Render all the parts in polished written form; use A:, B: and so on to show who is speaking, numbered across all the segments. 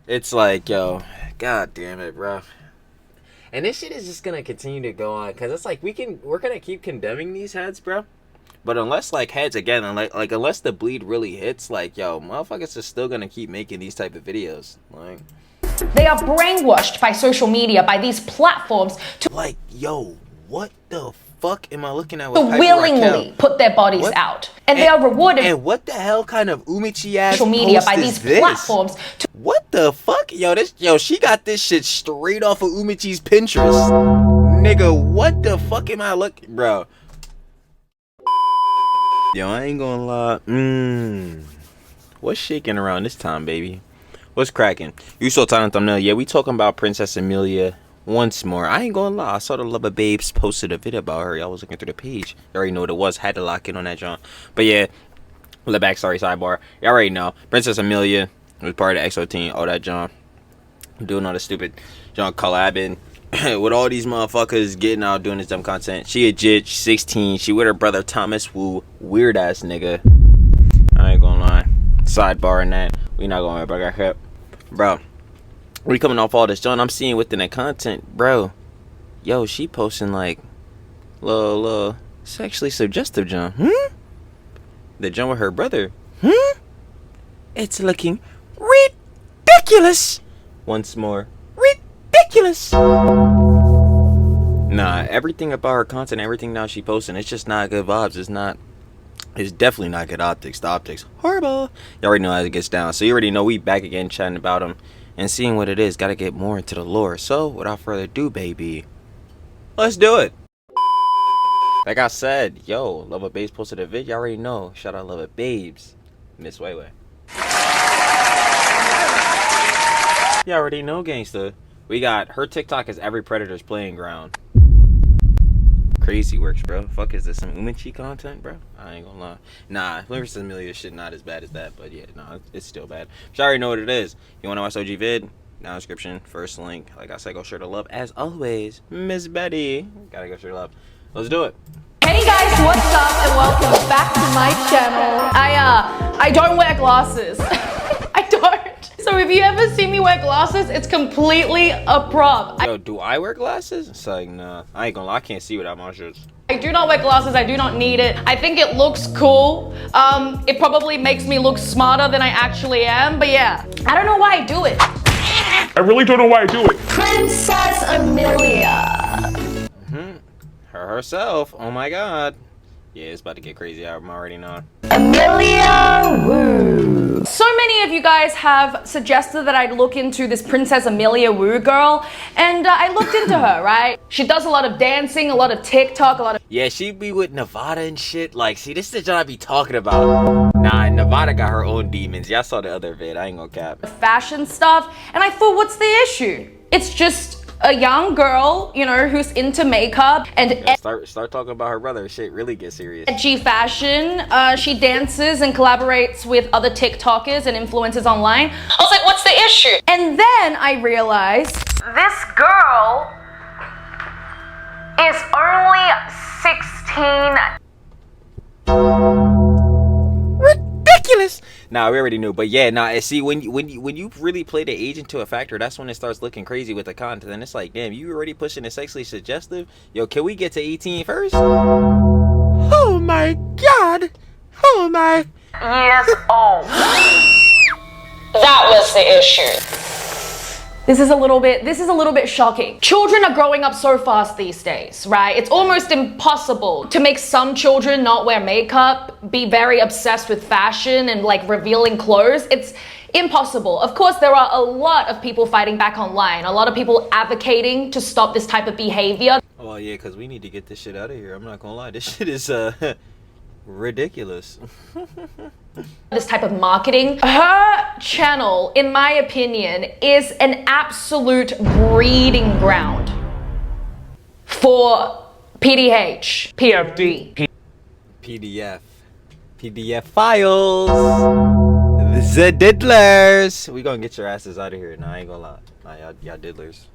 A: It's like, yo, god damn it, bro. And this shit is just gonna continue to go on, cause it's like we're gonna keep condemning these heads, bro. But unless like heads again, like unless the bleed really hits, like yo, motherfuckers are still gonna keep making these type of videos. Like
B: they are brainwashed by social media, by these platforms to
A: like yo, what the fuck am I looking at?
B: With willingly put their bodies out, and they are rewarded.
A: And what the hell kind of umichi ass
B: social media
A: post
B: by
A: is
B: these platforms.
A: What the fuck, yo? She got this shit straight off of Umichi's Pinterest, nigga. What the fuck am I looking, bro? Yo, I ain't gonna lie. What's shaking around this time, baby? What's cracking? You saw title and thumbnail. Yeah, we talking about Princess Amelia once more. I ain't gonna lie. I saw the Lover Babes posted a video about her. I was looking through the page. You already know what it was. Had to lock in on that, John. But yeah, the backstory sidebar. You already know. Princess Amelia was part of the EXO team. All that, John. Doing all the stupid John collabing with all these motherfuckers getting out doing this dumb content. She a jit, she's 16. She with her brother Thomas Wu. Weird ass nigga. I ain't gonna lie. Sidebar and that. We not gonna back up. Bro. We coming off all this John I'm seeing within the content, bro. Yo, she posting like little sexually suggestive John. The John with her brother. It's looking ridiculous. Once more. Ridiculous. Nah, everything about her content, everything now she posting, it's just not good vibes. It's definitely not good optics. The optics horrible. You already know how it gets down. So you already know we back again chatting about them and seeing what it is. Gotta get more into the lore. So without further ado, baby, let's do it. Like I said, yo, Lover Babes posted a vid. You already know. Shout out Lover Babes. Miss Weiwei. You already know, gangsta. We got her TikTok is every predator's playing ground. Crazy works, bro. Fuck, is this some Umichi content, bro? I ain't gonna lie. Nah, Princess Amelia shit not as bad as that, but yeah, nah, it's still bad. But you already know what it is. You wanna watch OG vid? Down description, first link. Like I said, go share the love. As always, Miss Betty. Gotta go share the love. Let's do it.
B: Hey guys, what's up and welcome back to my channel. I don't wear glasses. I don't. So if you ever see me wear glasses, it's completely a prop.
A: Yo, do I wear glasses? It's like, nah. I ain't gonna lie, I can't see without my shirts.
B: I do not wear glasses, I do not need it. I think it looks cool. It probably makes me look smarter than I actually am, but yeah. I don't know why I do it.
C: I really don't know why I do it.
B: Princess Amelia.
A: Her herself. Oh my god. Yeah, it's about to get crazy. I'm already knowing.
B: Amelia Wu. So many of you guys have suggested that I look into this Princess Amelia Wu girl, and I looked into her, right? She does a lot of dancing, a lot of TikTok, a lot of...
A: Yeah, she be with Nevada and shit. Like, see, this is the job I be talking about. Nah, Nevada got her own demons. Y'all saw the other vid. I ain't gonna cap.
B: Fashion stuff, and I thought, what's the issue? It's just a young girl, you know, who's into makeup and
A: yeah, start talking about her brother. Shit really gets serious.
B: Edgy fashion. She dances and collaborates with other TikTokers and influencers online. I was like, what's the issue? And then I realized this girl is only 16.
A: Ridiculous. Nah, we already knew, but yeah, nah. See, when you really play the age into a factor, that's when it starts looking crazy with the content. And it's like, damn, you already pushing the sexually suggestive. Yo, can we get to 18 first? Oh my god. Oh my.
B: Years old. That was the issue. This is a little bit shocking. Children are growing up so fast these days, right? It's almost impossible to make some children not wear makeup, be very obsessed with fashion and like revealing clothes. It's impossible. Of course, there are a lot of people fighting back online, a lot of people advocating to stop this type of behavior.
A: Oh yeah, because we need to get this shit out of here. I'm not gonna lie, this shit is ridiculous.
B: This type of marketing. Her channel, in my opinion, is an absolute breeding ground for PDH, PFD,
A: PDF files, the diddlers. We gonna get your asses out of here. Nah, I ain't gonna lie. Nah, y'all diddlers.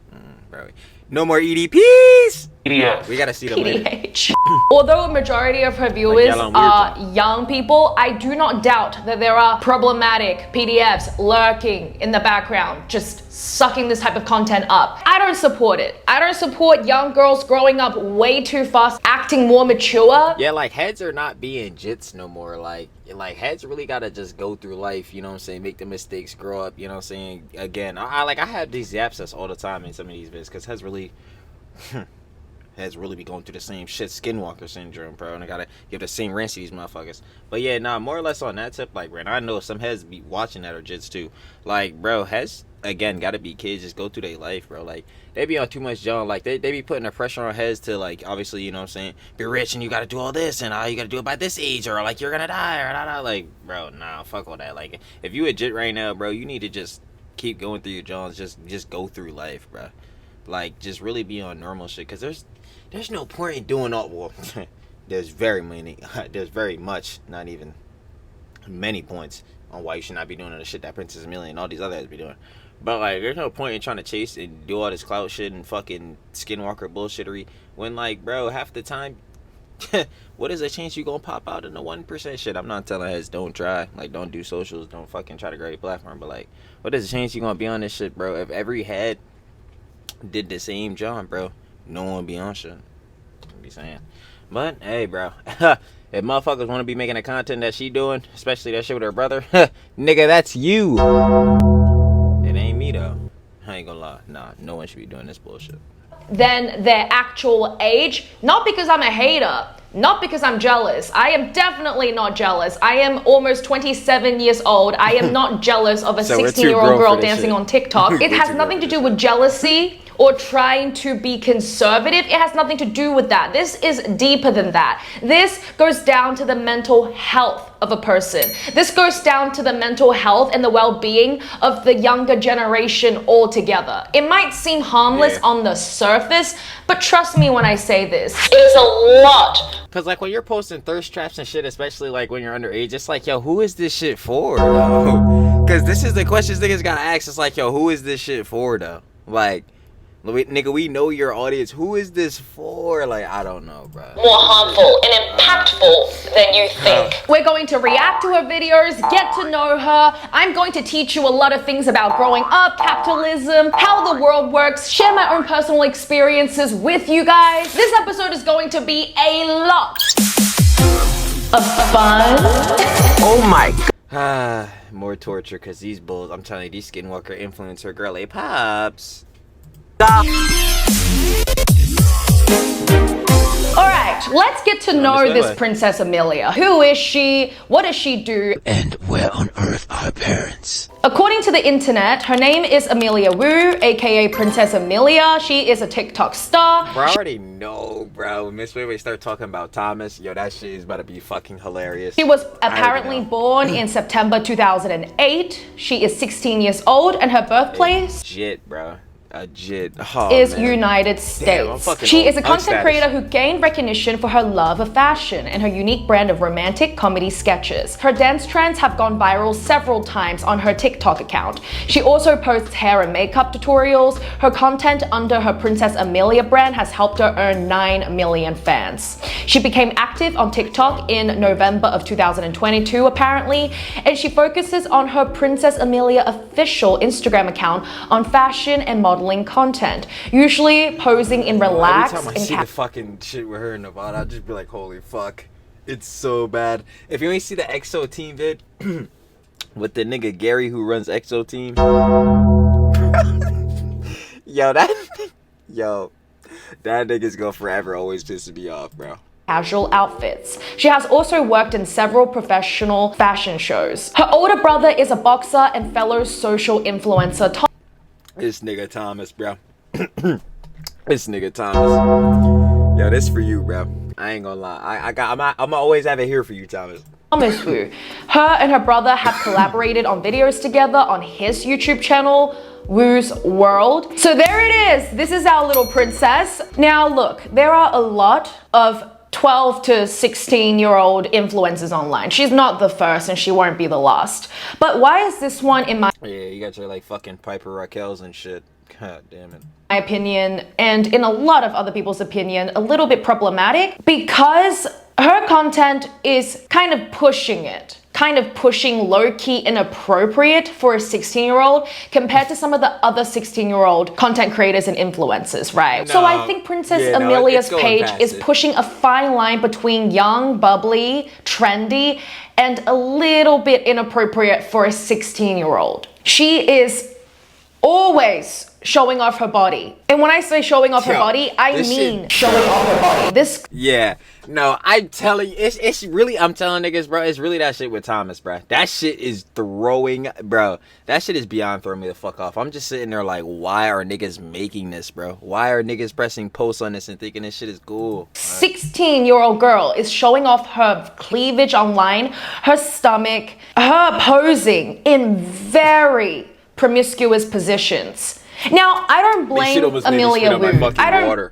A: Bro. No more EDPs.
C: Yes.
A: We gotta see them later.
B: PDH. Although a majority of her viewers
A: yellow and weird
B: are young people, I do not doubt that there are problematic PDFs lurking in the background, just sucking this type of content up. I don't support it. I don't support young girls growing up way too fast, acting more mature.
A: Yeah, like heads are not being jits no more. Like heads really gotta just go through life, you know what I'm saying? Make the mistakes, grow up, you know what I'm saying? Again, I have these zaps all the time in some of these vids because heads really be going through the same shit, skinwalker syndrome, bro, and I gotta give the same rants to these motherfuckers. But yeah, nah, more or less on that tip, like, man, I know some heads be watching that or jits too. Like, bro, heads again gotta be kids, just go through their life, bro. Like, they be on too much junk, like they be putting the pressure on heads to, like, obviously, you know what I'm saying, be rich and you gotta do all this and you gotta do it by this age or like you're gonna die or da. Like, bro, nah, fuck all that. Like, if you a jit right now, bro, you need to just keep going through your Johns, just go through life, bro. Like, just really be on normal shit, because there's no point in doing all, well, there's very much, not even many points on why you should not be doing the shit that Princess Amelia and all these others be doing. But, like, there's no point in trying to chase and do all this clout shit and fucking skinwalker bullshittery when, like, bro, half the time, what is the chance you gonna pop out in the 1% shit? I'm not telling heads don't try, like, don't do socials, don't fucking try to grab a platform, but, like, what is the chance you gonna be on this shit, bro? If every head did the same job, bro, no one be on shit. I'm be saying. But hey, bro, if motherfuckers want to be making the content that she doing, especially that shit with her brother, nigga, that's you. It ain't me though. I ain't gonna lie. Nah, no one should be doing this bullshit.
B: Than their actual age, not because I'm a hater, not because I'm jealous. I am definitely not jealous. I am almost 27 years old. I am not jealous of a 16-year-old girl dancing on TikTok. It has nothing to do with jealousy or trying to be conservative. It has nothing to do with that. This is deeper than that. This goes down to the mental health of a person. This goes down to the mental health and the well-being of the younger generation altogether. It might seem harmless on the surface, but trust me when I say this, it is a lot.
A: Cause like when you're posting thirst traps and shit, especially like when you're underage, it's like, yo, who is this shit for, though? Cause this is the questions niggas gotta ask. It's like, yo, who is this shit for, though? Like, nigga, we know your audience. Who is this for? Like, I don't know, bro.
B: More harmful and impactful than you think. We're going to react to her videos, get to know her. I'm going to teach you a lot of things about growing up, capitalism, how the world works, share my own personal experiences with you guys. This episode is going to be a lot of fun.
A: Oh my god. More torture, because these bulls, I'm telling you, these skinwalker influencer girly pops.
B: Alright, let's get to know this Princess Amelia. Who is she? What does she do?
A: And where on earth are her parents?
B: According to the internet, her name is Amelia Wu, aka Princess Amelia. She is a TikTok star.
A: Bro, I already know, bro. When Miss Weiwei start talking about Thomas, yo, that shit is about to be fucking hilarious.
B: She was apparently born in September 2008. She is 16 years old and her birthplace
A: Jit, bro.
B: Is United States.
A: Damn,
B: she is a content creator who gained recognition for her love of fashion and her unique brand of romantic comedy sketches. Her dance trends have gone viral several times on her TikTok account. She also posts hair and makeup tutorials. Her content under her Princess Amelia brand has helped her earn 9 million fans. She became active on TikTok in November of 2022 apparently, and she focuses on her Princess Amelia official Instagram account on fashion and modeling content, usually posing in relaxed
A: every time I see the fucking shit with her in Nevada, I'll just be like, holy fuck, it's so bad. If you ain't see the EXO team vid with the nigga Gary who runs EXO team, that nigga's gonna forever always piss me off, bro.
B: Casual outfits. She has also worked in several professional fashion shows. Her older brother is a boxer and fellow social influencer
A: This nigga Thomas, bro. This nigga Thomas. Yo, this for you, bro. I ain't gonna lie. I'm always have it here for you, Thomas.
B: Thomas Wu. Her and her brother have collaborated on videos together on his YouTube channel, Wu's World. So there it is. This is our little princess. Now look, there are a lot of 12 to 16-year-old influencers online. She's not the first and she won't be the last. But why is this one in my...
A: Yeah, you got your like fucking Piper Raquels and shit. God damn it.
B: My opinion, and in a lot of other people's opinion, a little bit problematic because her content is kind of pushing low-key inappropriate for a 16-year-old compared to some of the other 16-year-old content creators and influencers, right? So I think Princess Amelia's page is pushing a fine line between young, bubbly, trendy, and a little bit inappropriate for a 16-year-old. She is always showing off her body. And when I say showing off her body, I mean showing off her body.
A: Yeah. No, I'm telling you, it's really, I'm telling niggas, bro, it's really that shit with Thomas, bro. That shit is bro. That shit is beyond throwing me the fuck off. I'm just sitting there like, why are niggas making this, bro? Why are niggas pressing posts on this and thinking this shit is cool?
B: 16-year-old girl is showing off her cleavage online, her stomach, her posing in very promiscuous positions. Now, I don't blame Amelia Wu.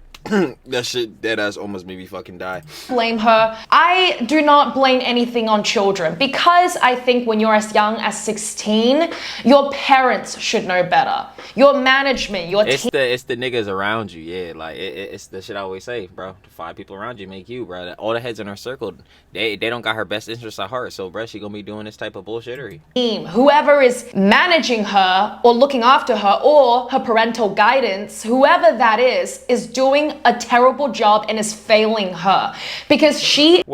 A: That shit dead ass almost made me fucking die.
B: Blame her. I do not blame anything on children because I think when you're as young as 16, your parents should know better. Your management, your
A: it's the niggas around you, yeah. Like it's the shit I always say, bro. The 5 people around you make you, bro. All the heads in her circle, they don't got her best interests at heart. So, bro, she gonna be doing this type of bullshittery.
B: Whoever is managing her or looking after her or her parental guidance, whoever that is doing a terrible job and is failing her because she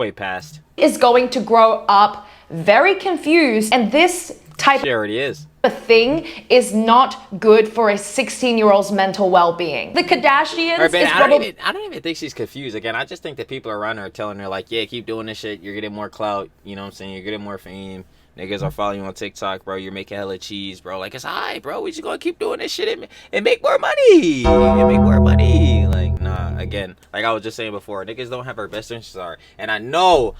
B: is going to grow up very confused, and this type of thing is not good for a 16-year-old's mental well-being. The Kardashians
A: I don't even think she's confused. Again, I just think that people around her are telling her like, yeah, keep doing this shit, you're getting more clout, you know what I'm saying, you're getting more fame. Niggas are following you on TikTok, bro. You're making hella cheese, bro. Like, it's alright, bro. We just gonna keep doing this shit and make more money. Like, nah, again, like I was just saying before, niggas don't have our best interests at heart. And I know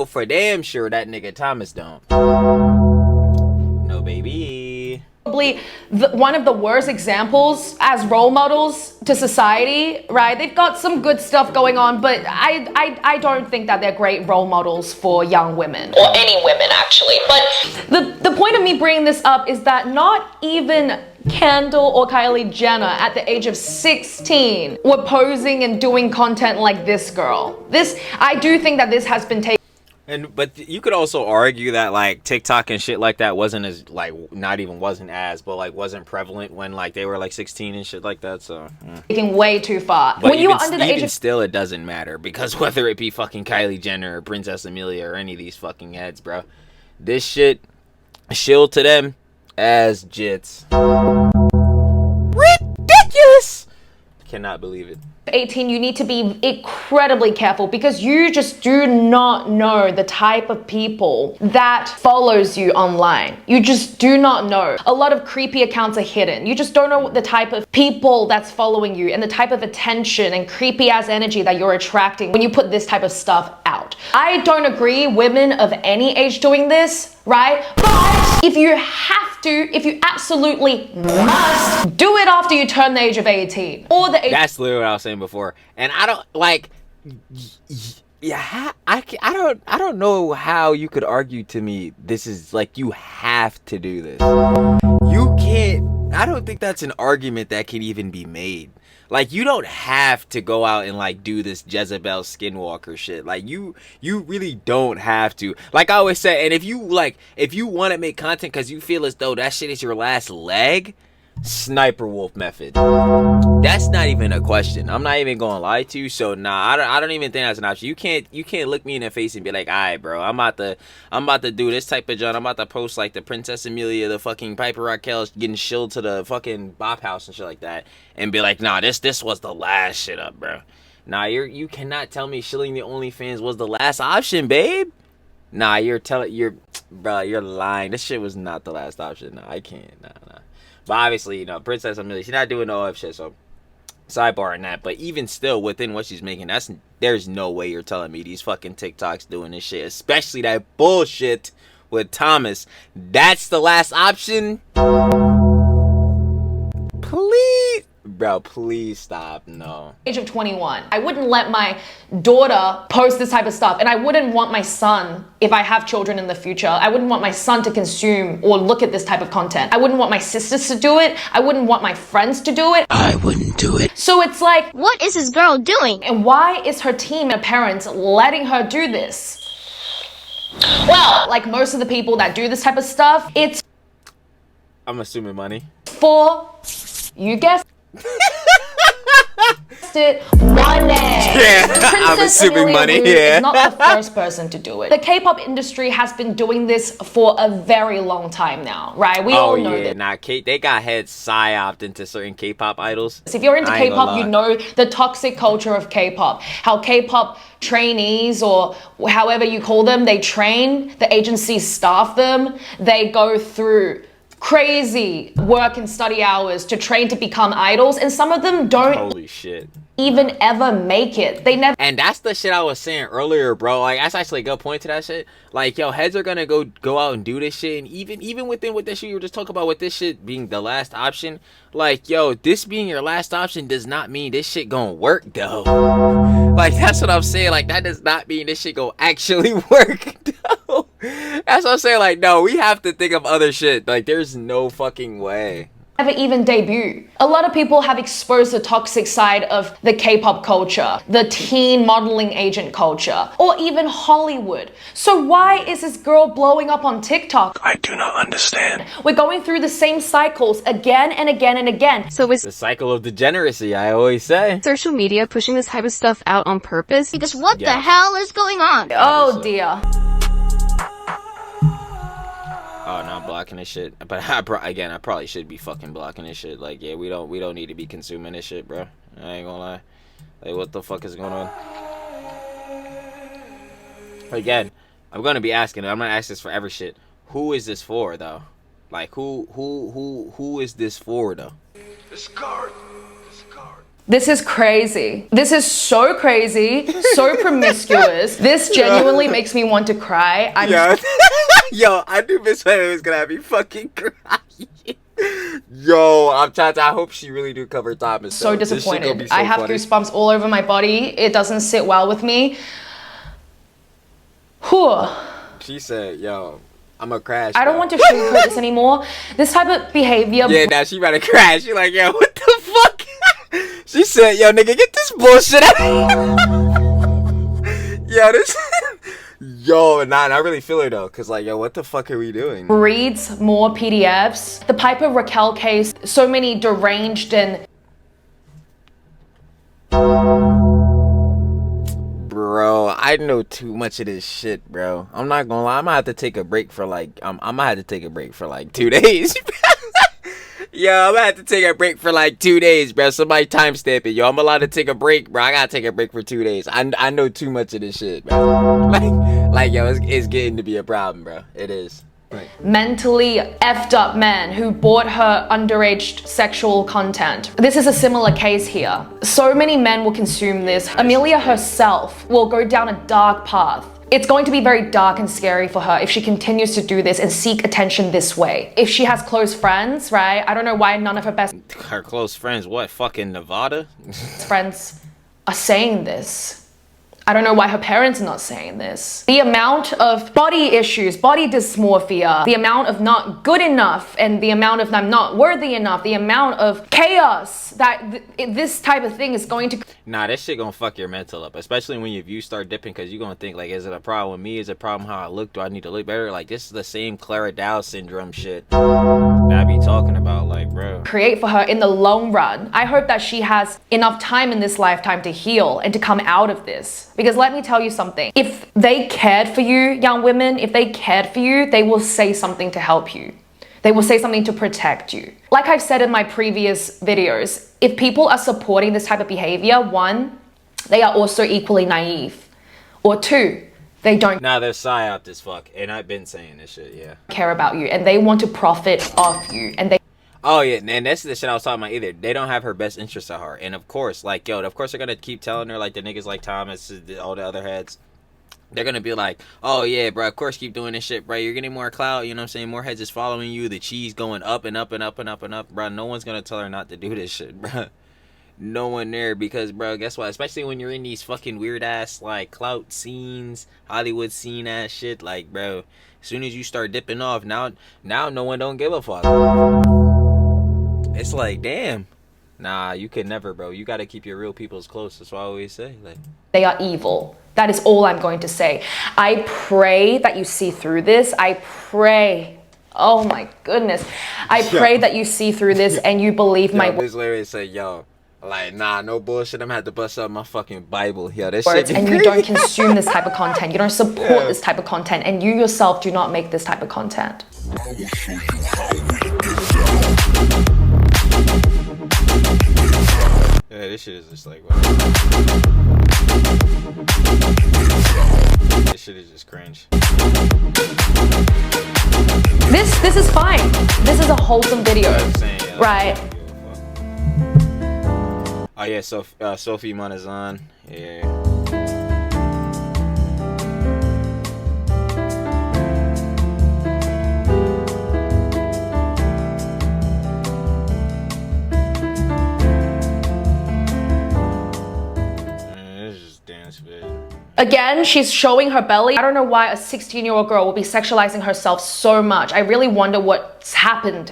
A: for damn sure that nigga Thomas don't. No, baby.
B: Probably one of the worst examples as role models to society, right? They've got some good stuff going on, but I don't think that they're great role models for young women. Or any women, actually. But the point of me bringing this up is that not even Kendall or Kylie Jenner at the age of 16 were posing and doing content like this girl. I do think that this has been taken.
A: But you could also argue that like TikTok and shit like that wasn't prevalent when like they were like 16 and shit like that. So
B: taking way too far.
A: But when you were under the age of still, it doesn't matter because whether it be fucking Kylie Jenner or Princess Amelia or any of these fucking heads, bro, this shit shill to them as jits. Ridiculous. Cannot believe it.
B: 18, you need to be incredibly careful because you just do not know the type of people that follows you online. You just do not know. A lot of creepy accounts are hidden. You just don't know the type of people that's following you and the type of attention and creepy ass energy that you're attracting when you put this type of stuff out. I don't agree women of any age doing this, right? But if you absolutely must do it after you turn the age of 18 or the age.
A: That's literally what I was saying before. And I don't like, yeah, I don't know how you could argue to me this is like you have to do this. You can't. I don't think that's an argument that can even be made. Like, you don't have to go out and like do this Jezebel skinwalker shit. Like, you really don't have to. Like I always say, and if you want to make content because you feel as though that shit is your last leg, sniper wolf method. That's not even a question. I'm not even gonna lie to you. So nah, I don't even think that's an option. You can't look me in the face and be like, alright, bro, I'm about to do this type of job. I'm about to post like the Princess Amelia, the fucking Piper Raquel getting shilled to the fucking bop house and shit like that, and be like, nah, this was the last shit up, bro. Nah, you cannot tell me shilling the OnlyFans was the last option, babe. Nah, you're lying. This shit was not the last option. Nah, I can't. Nah. But obviously, you know, Princess Amelia, she's not doing no OF shit, so sidebar on that. But even still, within what she's making, there's no way you're telling me these fucking TikToks doing this shit, especially that bullshit with Thomas. That's the last option? Please? Bro, Bro, please stop. No.
B: Age of 21. I wouldn't let my daughter post this type of stuff, and I wouldn't want my son, if I have children in the future, I wouldn't want my son to consume or look at this type of content. I wouldn't want my sisters to do it. I wouldn't want my friends to do it.
A: I wouldn't do it.
B: So it's like,
D: what is this girl doing?
B: And why is her team and parents letting her do this? Well, like most of the people that do this type of stuff, it's
A: I'm assuming money.
B: for, you guessed it, money.
A: Yeah, I'm assuming
B: Amelia
A: money,
B: Wu
A: yeah.
B: is not the first person to do it. The K-pop industry has been doing this for a very long time now, right? We all know this.
A: Nah, they got heads psyoped into certain K-pop idols.
B: If you're into
A: I ain't gonna
B: K-pop, you
A: lie.
B: know the toxic culture of K-pop. How K-pop trainees, or however you call them, they train, the agencies staff them, they go through crazy work and study hours to train to become idols, and some of them don't
A: Holy shit.
B: even ever make it. They never.
A: And that's the shit I was saying earlier, bro. Like, that's actually a good point to that shit. Like, yo, heads are gonna go out and do this shit. And even within with this shit you were just talking about, with this shit being the last option, like, yo, this being your last option does not mean this shit gonna work, though. Like, that's what I'm saying. Like, that does not mean this shit gonna actually work, though. That's what I'm saying. Like, no, we have to think of other shit. Like, there's no fucking way.
B: Never even debut. A lot of people have exposed the toxic side of the K-pop culture, the teen modeling agent culture, or even Hollywood. So why is this girl blowing up on TikTok?
C: I do not understand.
B: We're going through the same cycles again and again and again.
E: So is
A: The cycle of degeneracy, I always say.
E: social media pushing this type of stuff out on purpose?
D: Because what the
A: Yeah.
D: hell is going on?
B: Oh dear.
A: Oh, no, I'm blocking this shit. But I probably should be fucking blocking this shit. Like, yeah, we don't need to be consuming this shit, bro. I ain't gonna lie. Like, what the fuck is going on? Again, I'm gonna be asking. I'm gonna ask this for every shit. Who is this for, though? Like, who is this for, though?
C: This card.
B: This is crazy. This is so crazy, so promiscuous. This genuinely makes me want to cry.
A: Yo, yo, I knew Miss Wayne was gonna have me fucking crying. Yo, I hope she really do cover Thomas.
B: so
A: This shit gonna
B: disappointed.
A: be so
B: I have
A: funny.
B: goosebumps all over my body. It doesn't sit well with me. Whew.
A: She said, yo, I'm gonna crash.
B: I don't
A: bro.
B: want to sugarcoat this anymore. This type of behavior.
A: Yeah, now she about to crash. She like, yo, what the fuck? She said, yo, nigga, get this bullshit out. Yo, this. Yo, nah, I really feel her though, cause like, yo, what the fuck are we doing?
B: Reads more PDFs. The Piper Raquel case. So many deranged and
A: Bro, I know too much of this shit, bro. I'm not gonna lie. I'm gonna have to take a break for like, I'm gonna have to take a break for like 2 days. Yo, I'm gonna have to take a break for like 2 days, bro. Somebody timestamp it. Yo, I'm allowed to take a break, bro. I gotta take a break for 2 days. I know too much of this shit, bro. Like yo, it's getting to be a problem, bro. It is.
B: mentally effed up men who bought her underage sexual content. This is a similar case here. So many men will consume this. Amelia herself will go down a dark path. It's going to be very dark and scary for her if she continues to do this and seek attention this way. If she has close friends, right? I don't know why none of her best
A: Her close friends, what, fucking Nevada?
B: friends are saying this. I don't know why her parents are not saying this. The amount of body issues, body dysmorphia, the amount of not good enough, and the amount of I'm not worthy enough, the amount of chaos that this type of thing is going to.
A: Nah, that shit gonna fuck your mental up, especially when your views start dipping, because you're gonna think, like, is it a problem with me? Is it a problem how I look? Do I need to look better? Like, this is the same Clara Dow syndrome shit that I be talking about, like, bro.
B: Create for her in the long run. I hope that she has enough time in this lifetime to heal and to come out of this. Because let me tell you something, if they cared for you, young women, if they cared for you, they will say something to help you. They will say something to protect you. Like I've said in my previous videos, if people are supporting this type of behavior, one, they are also equally naive. Or two, they don't
A: Nah, they're psyoped as fuck, and I've been saying this shit, yeah.
B: care about you and they want to profit off you and they
A: Oh, yeah, and that's the shit I was talking about either. They don't have her best interests at heart. And of course, like, yo, of course they're gonna keep telling her, like, the niggas like Thomas, all the other heads. They're gonna be like, oh, yeah, bro, of course keep doing this shit, bro. You're getting more clout, you know what I'm saying? More heads is following you. The cheese going up and up and up and up and up, bro. No one's gonna tell her not to do this shit, bro. no one there because, bro, guess what? Especially when you're in these fucking weird ass like clout scenes, Hollywood scene ass shit, like, bro, as soon as you start dipping off, now no one don't give a fuck. It's like, damn. Nah, you could never, bro. You gotta keep your real peoples close. That's what I always say. Like,
B: they are evil. That is all I'm going to say. I pray that you see through this. I pray. Oh my goodness. I pray that you see through this and you believe my
A: this lady say, yo, like, nah, no bullshit. I'm gonna have to bust up my fucking Bible. Yo, this
B: words,
A: shit
B: and
A: crazy.
B: you don't consume this type of content. You don't support this type of content, and you yourself do not make this type of content.
A: Yeah, this shit is just like, this shit is just cringe.
B: This is fine. This is a wholesome video, right?
A: Oh yeah, so Sophie Monazan, yeah.
B: Again, she's showing her belly. I don't know why a 16-year-old girl will be sexualizing herself so much. I really wonder what's happened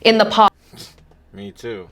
B: in the past.
A: Me too.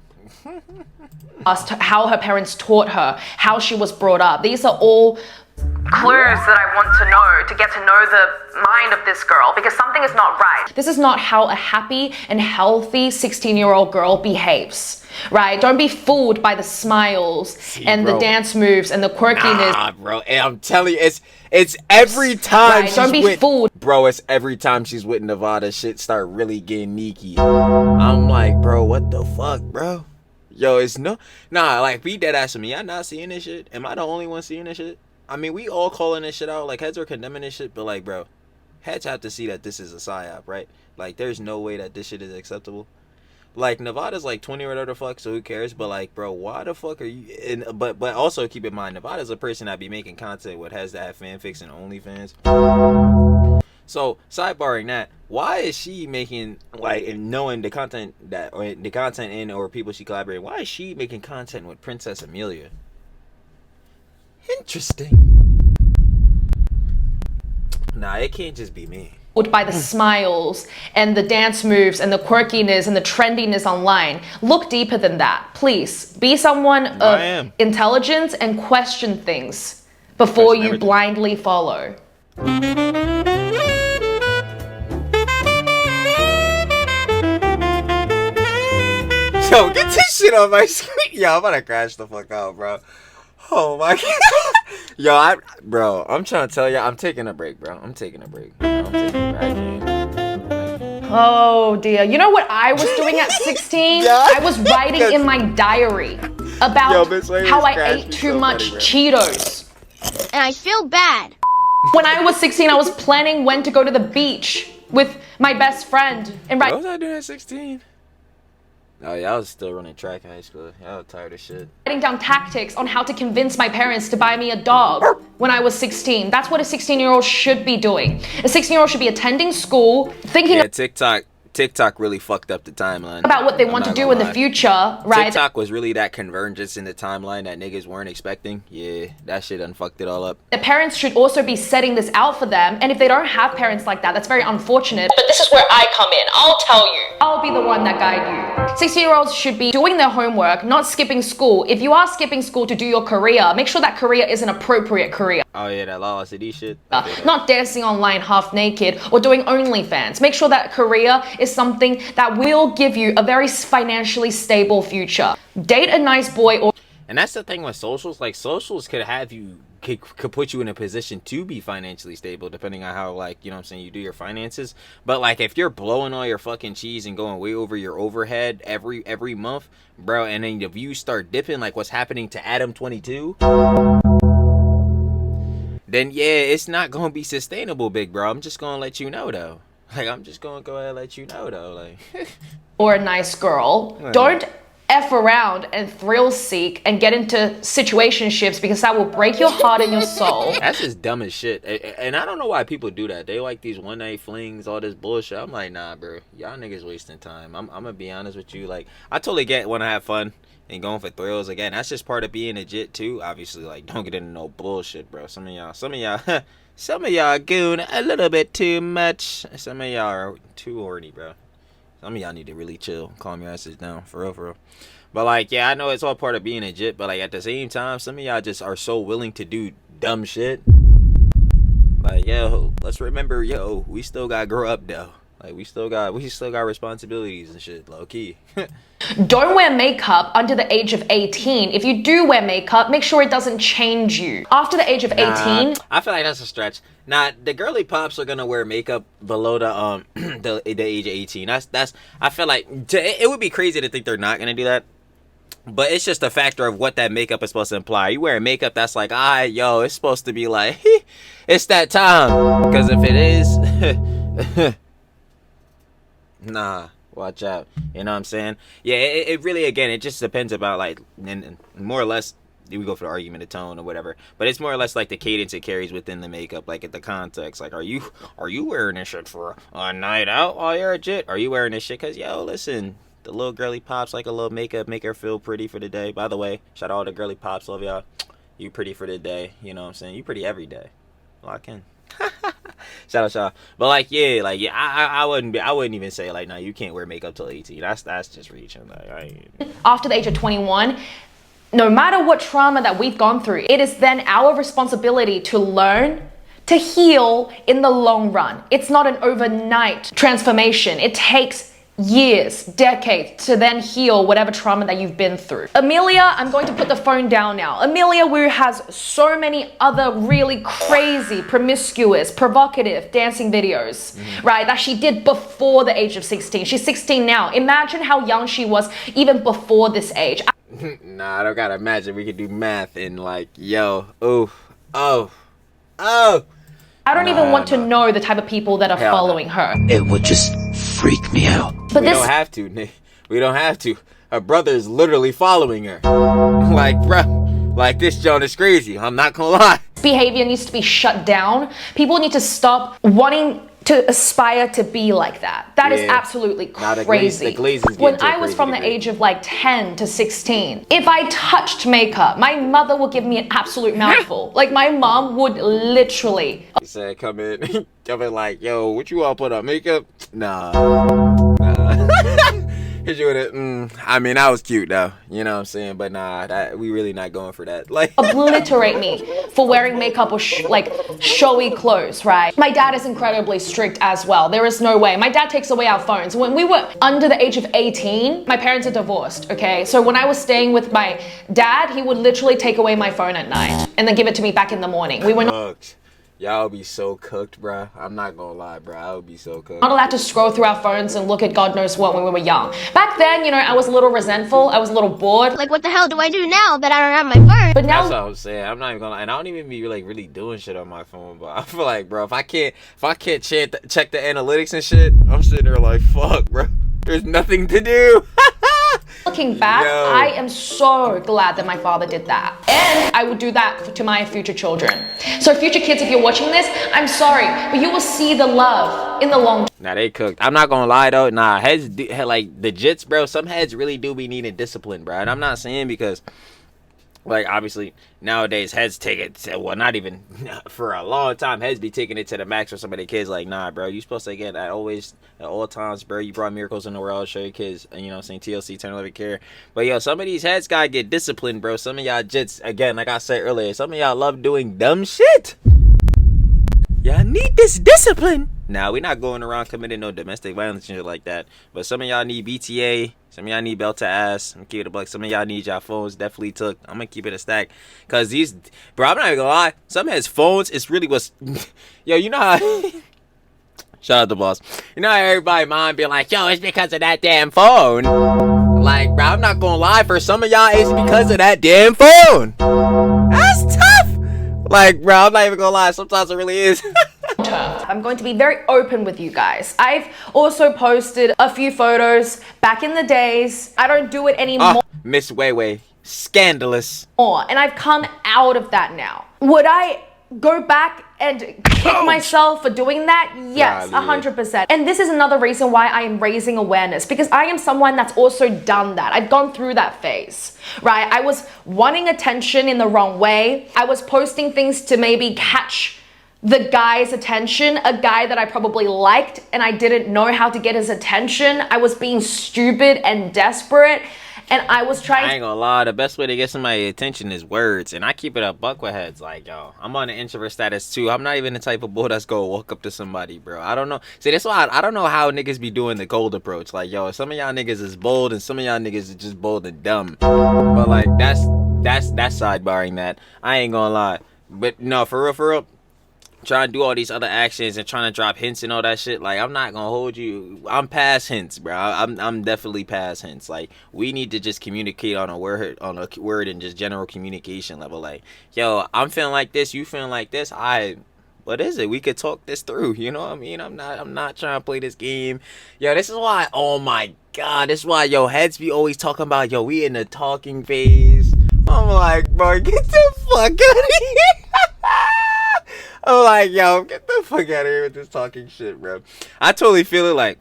B: How her parents taught her, how she was brought up. These are all clues that I want to know to get to know the mind of this girl, because something is not right. This is not how a happy and healthy 16-year-old girl behaves, right? Don't be fooled by the smiles and the dance moves and the quirkiness.
A: Nah, bro, and I'm telling you, it's every time she's
B: don't be fooled.
A: Bro, it's every time she's with Nevada, shit start really getting neaky. I'm like, bro, what the fuck, bro? Yo, it's like, be dead ass with me. Y'all not seeing this shit? Am I the only one seeing this shit? I mean, we all calling this shit out. Like, heads are condemning this shit, but like, bro, heads have to see that this is a psyop, right? Like, there's no way that this shit is acceptable. Like, Nevada's like 20 or whatever the fuck, so who cares? But like, bro, why the fuck are you? But also keep in mind, Nevada's a person that be making content what has to have fanfics and OnlyFans. So, sidebarring that, why is she making, like, and knowing the content that, or the content in, or people she collaborated, why is she making content with Princess Amelia? Interesting. Nah, it can't just be me.
B: By the smiles and the dance moves and the quirkiness and the trendiness online. Look deeper than that. Please, be someone of intelligence and question things before you blindly follow.
A: Yo, get this shit on my screen. Yo, I'm about to crash the fuck out, bro. Oh my god. Yo, I'm trying to tell you, I'm taking a break, bro. I'm taking a break.
B: Oh dear. You know what I was doing at 16? I was writing in my diary about how I ate too much Cheetos.
D: And I feel bad.
B: When I was 16, I was planning when to go to the beach with my best friend. And
A: what was I doing at 16? Oh yeah, I was still running track in high school. I was tired of shit.
B: Writing down tactics on how to convince my parents to buy me a dog when I was 16. That's what a 16-year-old should be doing. A 16-year-old should be attending school, thinking
A: TikTok really fucked up the timeline.
B: About what they want to do in the future, right?
A: TikTok was really that convergence in the timeline that niggas weren't expecting. Yeah, that shit done fucked it all up.
B: The parents should also be setting this out for them, and if they don't have parents like that, that's very unfortunate. But this is where I come in. I'll tell you. I'll be the one that guide you. 16-year-olds should be doing their homework, not skipping school. If you are skipping school to do your career, make sure that career is an appropriate career.
A: Oh yeah, that Lala City shit.
B: Not dancing online half naked or doing OnlyFans. Make sure that career is something that will give you a very financially stable future. Date a nice boy or...
A: And that's the thing with socials. Like, socials could have you, could put you in a position to be financially stable, depending on how, like, you know what I'm saying, you do your finances. But like, if you're blowing all your fucking cheese and going way over your overhead every month, bro, and then the views start dipping, like what's happening to Adam 22, then yeah, it's not gonna be sustainable, big bro. I'm just gonna let you know though. Like, I'm just gonna go ahead and let you know though, like.
B: Or a nice girl. Don't F around and thrill seek and get into situationships because that will break your heart and your soul.
A: That's just dumb as shit. And I don't know why people do that. They like these one night flings, all this bullshit. I'm like, nah, bro. Y'all niggas wasting time. I'm gonna be honest with you. Like, I totally get when I have fun and going for thrills. Again, that's just part of being legit too. Obviously, like, don't get into no bullshit, bro. Some of y'all goon a little bit too much. Some of y'all are too horny, bro. Some of y'all need to really chill, calm your asses down, for real, for real. But like, yeah, I know it's all part of being legit, but like at the same time, some of y'all just are so willing to do dumb shit. Like, yo, let's remember, yo, we still gotta grow up though. Like, we still got responsibilities and shit, low key.
B: Don't wear makeup under the age of 18. If you do wear makeup, make sure it doesn't change you. After the age of 18,
A: I feel like that's a stretch. Nah, the girly pops are gonna wear makeup below the the age of 18. That's I feel like it would be crazy to think they're not gonna do that. But it's just a factor of what that makeup is supposed to imply. You wear makeup that's like, yo, it's supposed to be like, it's that time. Because if it is, nah, watch out. You know what I'm saying? Yeah, it really, again, it just depends about like, and more or less, we go for the argument of tone or whatever. But it's more or less like the cadence it carries within the makeup, like at the context. Like, are you wearing this shit for a night out while you're legit? Are you wearing this shit? Because, yo, listen. The little girly pops like a little makeup, make her feel pretty for the day. By the way, shout out all the girly pops, love y'all. You pretty for the day, you know what I'm saying? You pretty every day. Lock in. Shout out y'all. But like, yeah, I wouldn't even say like, nah, you can't wear makeup till 18. That's just reaching. Like,
B: after the age of 21, no matter what trauma that we've gone through, it is then our responsibility to learn, to heal in the long run. It's not an overnight transformation. It takes years, decades to then heal whatever trauma that you've been through. Amelia, I'm going to put the phone down now. Amelia Wu has so many other really crazy, promiscuous, provocative dancing videos, right, that she did before the age of 16. She's 16 now. Imagine how young she was even before this age.
A: Nah, I don't gotta imagine. We could do math and like, yo, oh.
B: I don't even want to know the type of people that are following her.
C: It would just freak me out.
B: But
A: we don't have to, Nick. We don't have to. Her brother is literally following her. Like, bro, like this Joan is crazy. I'm not gonna lie.
B: Behavior needs to be shut down. People need to stop wanting to aspire to be like that. That is absolutely crazy. When I was from the age of like 10 to 16, if I touched makeup, my mother would give me an absolute mouthful. Like, my mom would literally.
A: He said, come in like, yo, what you all put up? Makeup? Nah. Hit you with it. I mean, that was cute though. You know what I'm saying? But nah, we really not going for that. Like,
B: obliterate me for wearing makeup or like showy clothes, right? My dad is incredibly strict as well. There is no way. My dad takes away our phones. When we were under the age of 18, my parents are divorced, okay? So when I was staying with my dad, he would literally take away my phone at night and then give it to me back in the morning. We were not.
A: Y'all be so cooked, bruh. I'm not gonna lie, bruh. I would be so cooked.
B: Not allowed to scroll through our phones and look at God knows what when we were young. Back then, you know, I was a little resentful. I was a little bored.
D: Like, what the hell do I do now that I don't have my phone?
B: But now,
A: that's what I'm saying. I'm not even gonna lie. And I don't even be like really doing shit on my phone. But I feel like, bro, if I can't check the analytics and shit, I'm sitting there like, fuck, bro. There's nothing to do.
B: looking back, I am so glad that my father did that. And I would do that to my future children. So future kids, if you're watching this, I'm sorry, but you will see the love in the long term.
A: Nah, they cooked. I'm not gonna lie though. Nah, heads like the jits, bro. Some heads really do be needing discipline, bro. And I'm not saying because, like, obviously nowadays heads take it to, well, not even for a long time, heads be taking it to the max for some of the kids. Like, nah, bro, you supposed to get at all times, bro. You brought miracles in the world, show your kids, you know what I'm saying, TLC, turn over care. But yo, some of these heads gotta get disciplined, bro. Some of y'all jits, again, like I said earlier, some of y'all love doing dumb shit. Y'all need this discipline. Now, we're not going around committing no domestic violence and shit like that. But some of y'all need BTA. Some of y'all need belt to ass. I'm keep it a buck. Some of y'all need y'all phones definitely took. I'm gonna keep it a stack. Cause these, bro, I'm not even gonna lie. Some has phones. It's really what's, yo, you know how, shout out to boss. You know how everybody mind be like, yo, it's because of that damn phone. Like, bro, I'm not gonna lie. For some of y'all, it's because of that damn phone. That's tough. Like, bro, I'm not even gonna lie. Sometimes it really is.
B: I'm going to be very open with you guys. I've also posted a few photos back in the days. I don't do it anymore.
A: Miss Weiwei, scandalous.
B: And I've come out of that now. Would I go back and kick myself for doing that? Yes, 100%. And this is another reason why I am raising awareness, because I am someone that's also done that. I've gone through that phase, right? I was wanting attention in the wrong way. I was posting things to maybe catch the guy's attention, a guy that I probably liked, and I didn't know how to get his attention. I was being stupid and desperate. And I was trying.
A: I ain't gonna lie, the best way to get somebody's attention is words. And I keep it a buck with heads. Like, yo, I'm on an introvert status too. I'm not even the type of boy that's gonna walk up to somebody, bro. I don't know. See, that's why I don't know how niggas be doing the cold approach. Like, yo, some of y'all niggas is bold and some of y'all niggas is just bold and dumb. But like, that's sidebarring that. I ain't gonna lie. But no, for real. Trying to do all these other actions and trying to drop hints and all that shit, like, I'm not gonna hold you. I'm past hints, bro. I'm definitely past hints. Like, we need to just communicate on a word and just general communication level. Like, yo, I'm feeling like this, you feeling like this. What is it? We could talk this through. You know what I mean? I'm not trying to play this game. Yo, this is why. Oh my god, this is why yo heads be always talking about yo. We in the talking phase. I'm like, bro, get the fuck out of here. I'm like, yo, get the fuck out of here with this talking shit, bro. I totally feel it. Like,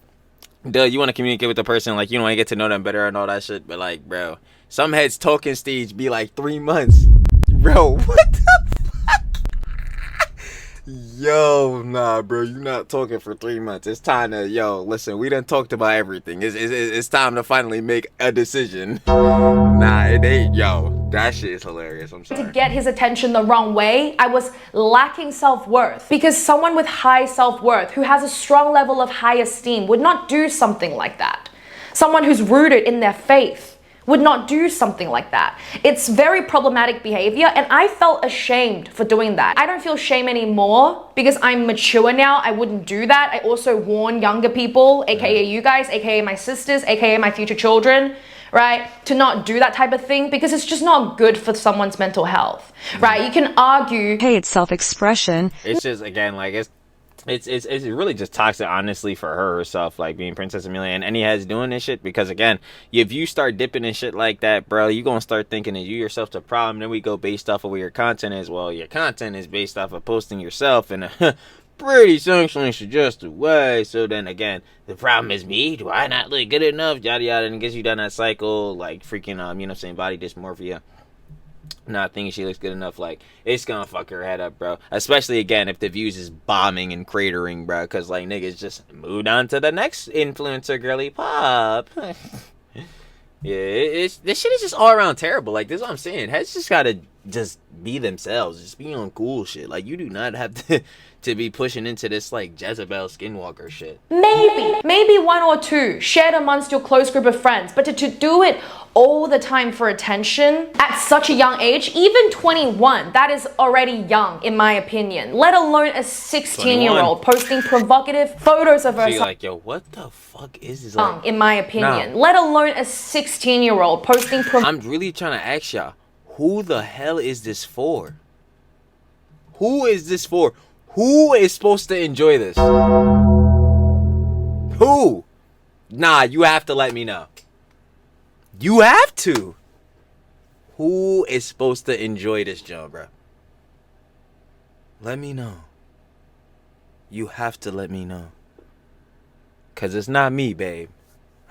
A: duh, you want to communicate with the person, like, you want to get to know them better and all that shit. But like, bro, some heads talking stage be like 3 months, bro. What the fuck? Yo, nah, bro, you not talking for 3 months. It's time to, yo, listen, we done talked about everything. It's time to finally make a decision. Nah, it ain't, yo. That shit is hilarious. I'm sorry.
B: To get his attention the wrong way, I was lacking self-worth. Because someone with high self-worth, who has a strong level of high esteem, would not do something like that. Someone who's rooted in their faith would not do something like that. It's very problematic behavior, and I felt ashamed for doing that. I don't feel shame anymore because I'm mature now. I wouldn't do that. I also warn younger people, aka you guys, aka my sisters, aka my future children, right, to not do that type of thing, because it's just not good for someone's mental health, right? You can argue,
F: hey, it's self-expression.
A: It's just, again, like, it's really just toxic, honestly, for her herself, like, being Princess Amelia and any heads doing this shit. Because again, if you start dipping in shit like that, bro, you gonna start thinking that you yourself the problem. Then we go based off of where your content is. Well, your content is based off of posting yourself in a pretty socially suggested way. So then again, the problem is me. Do I not look good enough? Yada yada, and gets you down that cycle, like freaking you know what I'm saying, body dysmorphia. Not thinking she looks good enough. Like, it's gonna fuck her head up, bro. Especially again if the views is bombing and cratering, bro. Cause like niggas just moved on to the next influencer girly pop. Yeah, this shit is just all around terrible. Like, this is what I'm saying. Heads just gotta just be themselves. Just be on cool shit. Like, you do not have to be pushing into this like Jezebel Skinwalker shit.
B: Maybe one or two shared amongst your close group of friends, but to do it all the time for attention at such a young age, even 21, that is already young in my opinion, let alone a 16-year-old posting provocative photos of herself.
A: So like, yo, what the fuck is this? Like,
B: in my opinion, let alone a 16-year-old posting
A: I'm really trying to ask y'all, who the hell is this for? Who is this for? Who is supposed to enjoy this? Who? Nah, you have to let me know. You have to. Who is supposed to enjoy this jump, bro? Let me know. You have to let me know. Cause it's not me, babe.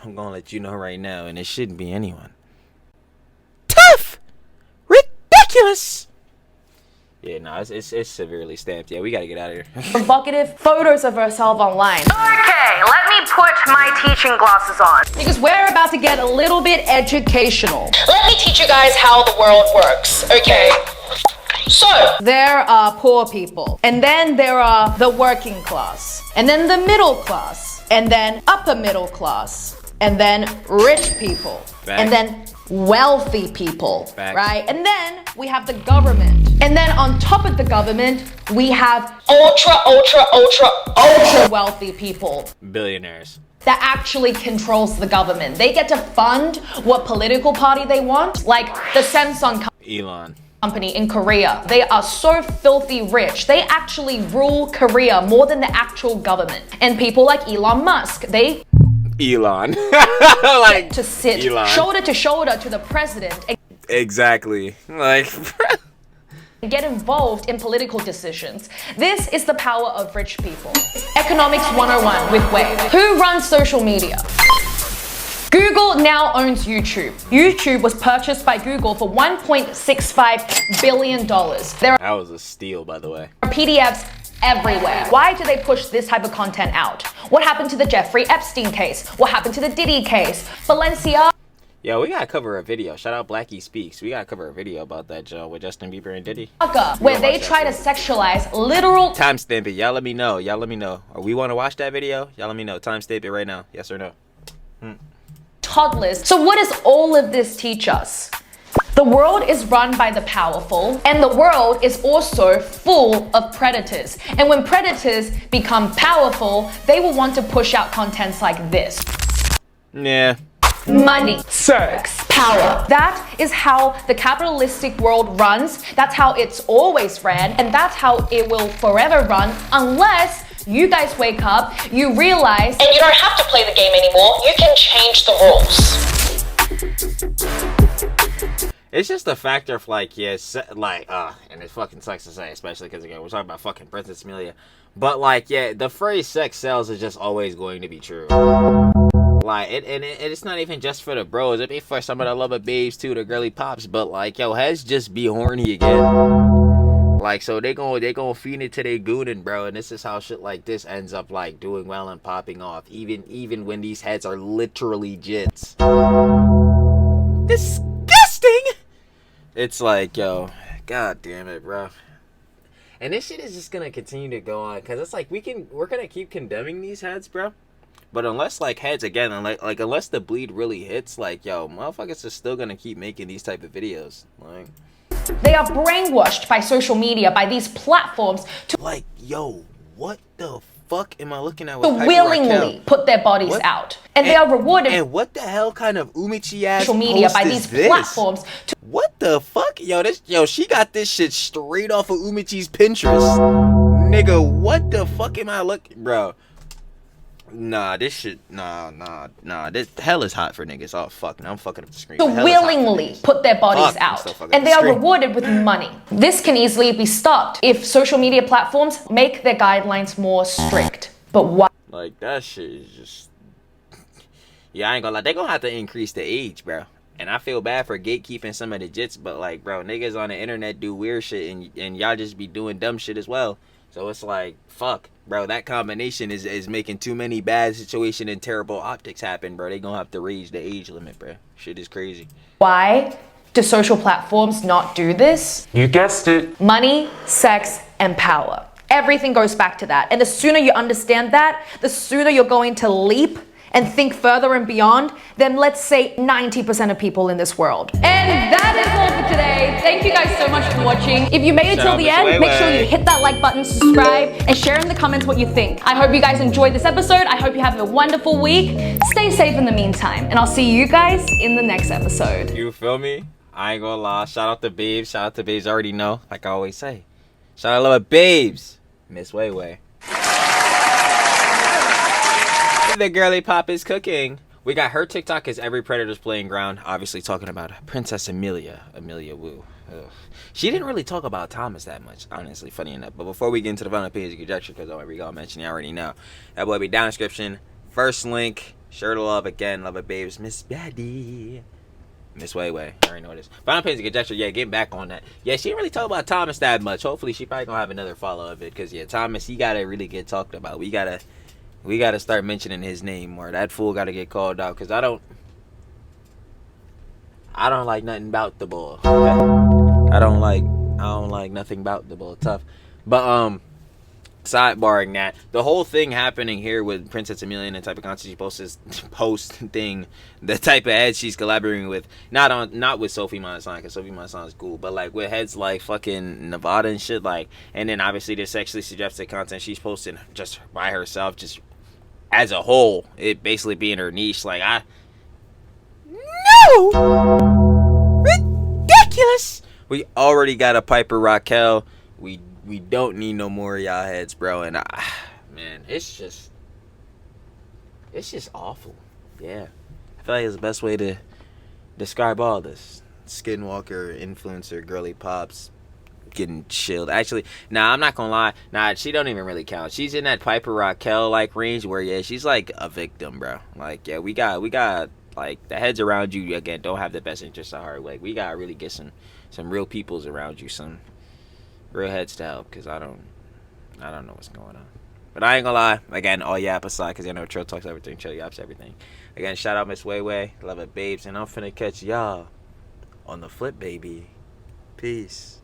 A: I'm gonna let you know right now, and it shouldn't be anyone. Tough! Ridiculous! Yeah, no, it's severely stamped. Yeah, we gotta get out of here.
B: Provocative photos of herself online. Okay, let me put my teaching glasses on, because we're about to get a little bit educational. Let me teach you guys how the world works, okay? So, there are poor people, and then there are the working class, and then the middle class, and then upper middle class, and then rich people,
A: Facts.
B: and then wealthy people,
A: Facts.
B: right? And then we have the government. And then on top of the government, we have ultra wealthy people.
A: Billionaires.
B: That actually controls the government. They get to fund what political party they want, like the Samsung company.
A: Elon.
B: company in Korea. They are so filthy rich. They actually rule Korea more than the actual government. And people like Elon Musk, they
A: Elon.
B: like to sit
A: Elon.
B: shoulder to shoulder to the president and
A: Exactly. Like
B: get involved in political decisions. This is the power of rich people. Economics 101 with Wade. Who runs social media? Google now owns YouTube. YouTube was purchased by Google for $1.65 billion. There
A: that was a steal, by the way.
B: are PDFs everywhere. Why do they push this type of content out? What happened to the Jeffrey Epstein case? What happened to the Diddy case? Balenciaga,
A: Yo, we gotta cover a video. Shout out Blackie Speaks. We gotta cover a video about that, Joe, with Justin Bieber and Diddy.
B: where they try to sexualize literal
A: Timestamp it. Y'all let me know. Y'all let me know. Or we want to watch that video? Y'all let me know. Timestamp it right now. Yes or no?
B: toddlers. So what does all of this teach us? The world is run by the powerful, and the world is also full of predators. And when predators become powerful, they will want to push out contents like this.
A: Yeah.
B: Money, sex, power. That is how the capitalistic world runs. That's how it's always ran, and that's how it will forever run unless you guys wake up, you realize,
F: and you don't have to play the game anymore. You can change the rules.
A: It's just a factor of like, yes, like, and it fucking sucks to say, especially because again, we're talking about fucking Princess Amelia. But like, yeah, the phrase sex sells is just always going to be true. Like, it's not even just for the bros. It be for some of the lover babes too, the girly pops. But like, yo, heads just be horny again. Like, so they gonna feed it to they goonin', bro. And this is how shit like this ends up like doing well and popping off. Even when these heads are literally jits. Disgusting! It's like, yo, god damn it, bro. And this shit is just gonna continue to go on. Cause it's like we're gonna keep condemning these heads, bro. But unless like heads again, like unless the bleed really hits, like, yo, motherfuckers are still gonna keep making these type of videos. Like,
B: they are brainwashed by social media, by these platforms to
A: like, yo, what the fuck am I looking at?
B: to
A: With
B: willingly put their bodies out. And they are rewarded
A: And what the hell kind of umichi ass
B: social media
A: post
B: by
A: is
B: these platforms to
A: What the fuck? Yo, she got this shit straight off of Umichi's Pinterest. Nigga, what the fuck am I looking, bro? Nah, this shit, nah. This hell is hot for niggas. Oh fuck, now I'm fucking up the screen.
B: to willingly put their bodies out. And they are rewarded with money. This can easily be stopped if social media platforms make their guidelines more strict. But why?
A: Like, that shit is just... Yeah, I ain't gonna lie. They gonna have to increase the age, bro. And I feel bad for gatekeeping some of the jits, but like, bro, niggas on the internet do weird shit, and y'all just be doing dumb shit as well. So it's like, fuck, bro, that combination is making too many bad situation and terrible optics happen, bro. They gonna have to raise the age limit, bro. Shit is crazy.
B: Why do social platforms not do this?
G: You guessed it.
B: Money, sex, and power. Everything goes back to that. And the sooner you understand that, the sooner you're going to leap and think further and beyond than, let's say, 90% of people in this world. And that is all for today. Thank you guys so much for watching. If you made it till the end, make sure you hit that like button, subscribe, and share in the comments what you think. I hope you guys enjoyed this episode. I hope you have a wonderful week. Stay safe in the meantime, and I'll see you guys in the next episode.
A: You feel me? I ain't gonna lie. Shout out to babes. Shout out to babes. I already know, like I always say. Shout out to love babes. Miss Way Way. The girly pop is cooking. We got her TikTok is Every Predator's Playing Ground. Obviously talking about Princess Amelia. Amelia Wu. Ugh. She didn't really talk about Thomas that much, honestly, funny enough. But before we get into the final page of conjecture, because I already mentioned, you already know. That boy be down in the description. First link. Sure to love again. Love it, babes. Miss Baddie. Miss Way Way. I already know this. Final page of conjecture. Yeah, getting back on that. Yeah, she didn't really talk about Thomas that much. Hopefully, she probably gonna have another follow of it. Because, yeah, Thomas, he gotta really get talked about. We gotta start mentioning his name more. That fool gotta get called out. Because I don't like nothing about the bull. Okay? I don't like nothing about the bull. Tough. But, sidebarring that, the whole thing happening here with Princess Amelia and the type of content she post thing, the type of heads she's collaborating with, not with Sophie Monson, because Sophie Monson is cool, but like with heads like fucking Nevada and shit, like, and then obviously the sexually suggestive content she's posting just by herself, just as a whole, it basically being her niche. Like, no, ridiculous. We already got a Piper Raquel. We don't need no more of y'all heads, bro. And man, it's just awful. Yeah, I feel like it's the best way to describe all this. Skinwalker, influencer, girly pops, getting chilled. Actually, nah, I'm not gonna lie. Nah, she don't even really count. She's in that Piper Raquel like range where yeah, she's like a victim, bro. Like yeah, we got like the heads around you again don't have the best interest at heart. Like we gotta really get some real peoples around you, some real heads to help, cause I don't know what's going on. But I ain't gonna lie, again, all yap aside, cause you know Trill talks everything, Trill yaps everything. Again, shout out Miss Way Way, love it babes, and I'm finna catch y'all on the flip, baby. Peace.